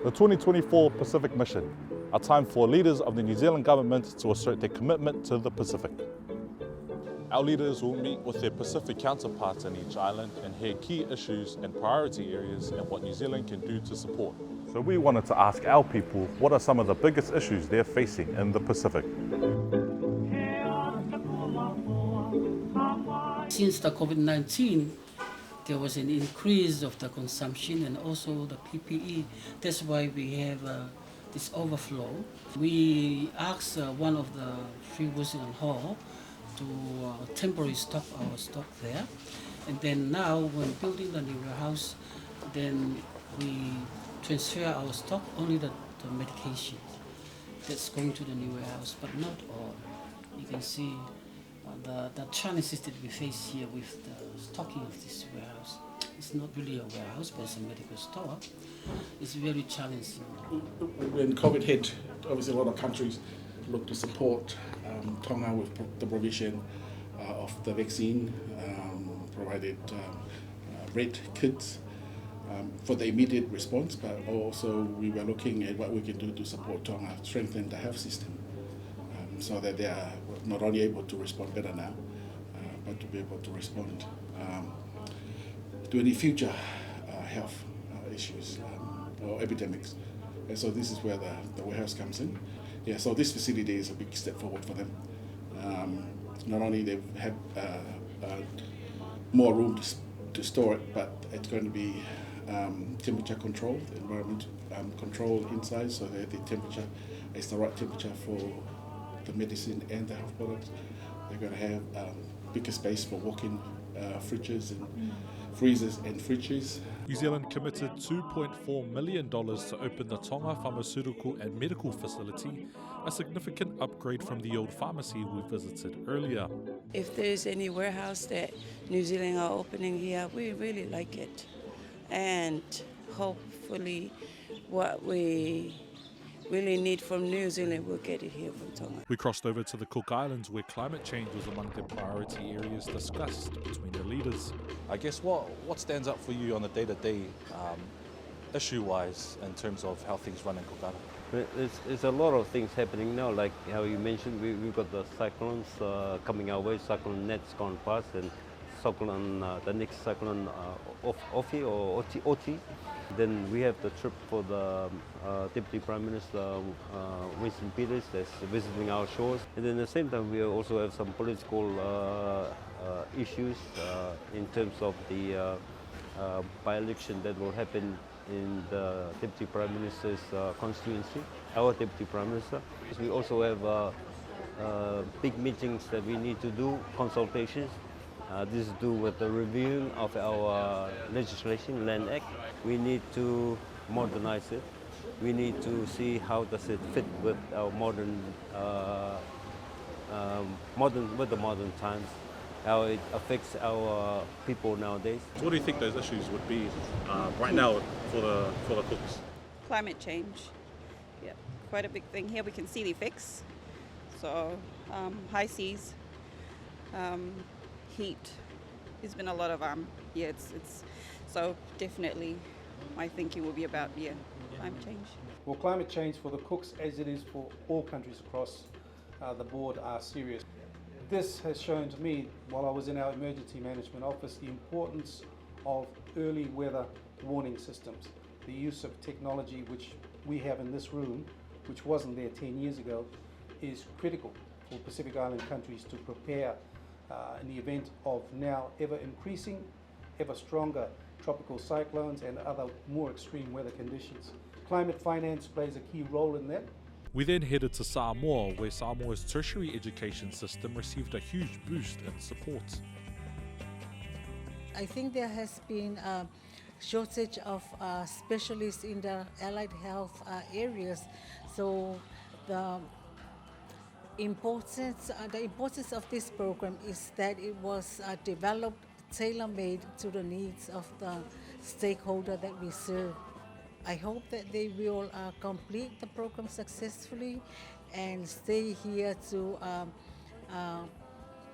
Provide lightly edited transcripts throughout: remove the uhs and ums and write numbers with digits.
The 2024 Pacific Mission, a time for leaders of the New Zealand government to assert their commitment to the Pacific. Our leaders will meet with their Pacific counterparts in each island and hear key issues and priority areas and what New Zealand can do to support. So we wanted to ask our people what are some of the biggest issues they're facing in the Pacific. Since the COVID-19, there was an increase of the consumption and also the PPE. That's why we have this overflow. We asked one of the Free Wilson Hall to temporarily stop our stock there. And then now, when building the new warehouse, then we transfer our stock, only the medication that's going to the new warehouse, but not all. You can see the challenges that we face here with the stocking of this warehouse. It's not really a warehouse, but it's a medical store. It's very challenging. When COVID hit, obviously a lot of countries looked to support Tonga with the provision of the vaccine, provided red kits for the immediate response, but also we were looking at what we can do to support Tonga, strengthen the health system, so that they are not only able to respond better now, but to be able to respond to any future health issues or epidemics. And so this is where the warehouse comes in. Yeah, so this facility is a big step forward for them. Not only they have more room to store it, but it's going to be temperature controlled, environment controlled inside, so that the temperature is the right temperature for the medicine and the health products. They're going to have bigger space for walk-in fridges and freezers and fridges. New Zealand committed $2.4 million to open the Tonga Pharmaceutical and Medical Facility, a significant upgrade from the old pharmacy we visited earlier. If there's any warehouse that New Zealand are opening here, we really like it. And hopefully what we really need from New Zealand, we'll get it here from Tonga. We crossed over to the Cook Islands, where climate change was among the priority areas discussed between the leaders. I guess what stands out for you on a day-to-day issue-wise in terms of how things run in Cook Island? There's a lot of things happening now, like how you mentioned, we've got the cyclones coming our way. Cyclone Net's gone past, and cyclone, the next cyclone Ofi or Oti. Then we have the trip for the Deputy Prime Minister Winston that's visiting our shores. And then at the same time, we also have some political issues in terms of the by-election that will happen in the Deputy Prime Minister's constituency, our Deputy Prime Minister. We also have big meetings that we need to do, consultations. This is to do with the review of our legislation, Land Act. We need to modernize it. We need to see how does it fit with our modern times, how it affects our people nowadays. So what do you think those issues would be right now for the cooks? Climate change, yeah, quite a big thing here. We can see the effects. So high seas, heat. There's been a lot of it's so definitely my thinking will be about climate change. Well, climate change for the cooks, as it is for all countries across the board, are serious. This has shown to me, while I was in our emergency management office, the importance of early weather warning systems. The use of technology which we have in this room, which wasn't there 10 years ago, is critical for Pacific Island countries to prepare in the event of now ever increasing, ever stronger tropical cyclones and other more extreme weather conditions. Climate finance plays a key role in that. We then headed to Samoa, where Samoa's tertiary education system received a huge boost in support. I think there has been a shortage of specialists in the allied health areas, so the importance of this program is that it was developed, tailor-made to the needs of the stakeholder that we serve. I hope that they will complete the program successfully and stay here to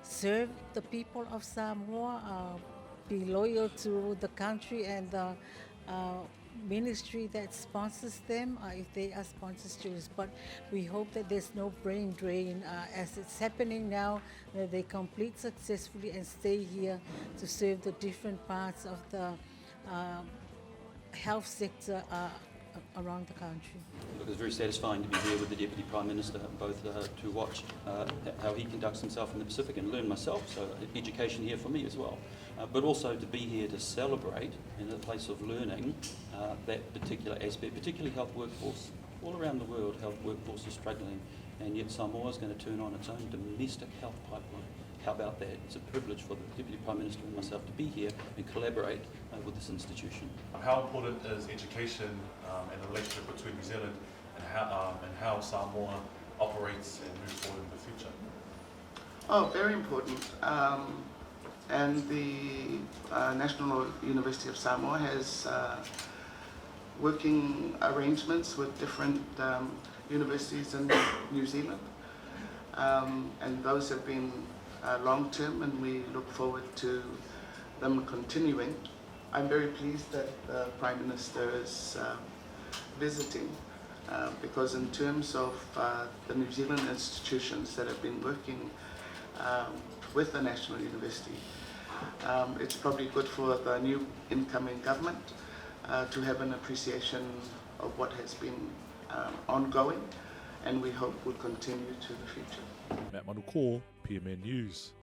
serve the people of Samoa, be loyal to the country and the ministry that sponsors them, if they are sponsor students. But we hope that there's no brain drain as it's happening now, that they complete successfully and stay here to serve the different parts of the health sector around the country. Look, it's very satisfying to be here with the Deputy Prime Minister, both to watch how he conducts himself in the Pacific and learn myself, so education here for me as well. But also to be here to celebrate in a place of learning that particular aspect, particularly health workforce. All around the world, health workforce is struggling, and yet Samoa is going to turn on its own domestic health pipeline. How about that? It's a privilege for the Deputy Prime Minister and myself to be here and collaborate with this institution. How important is education and the relationship between New Zealand and how Samoa operates and moves forward in the future? Oh, very important. And the National University of Samoa has working arrangements with different universities in New Zealand. And those have been long-term, and we look forward to them continuing. I'm very pleased that the Prime Minister is visiting because in terms of the New Zealand institutions that have been working with the National University, it's probably good for the new incoming government to have an appreciation of what has been ongoing, and we hope will continue to the future. Manukuo, PMN News.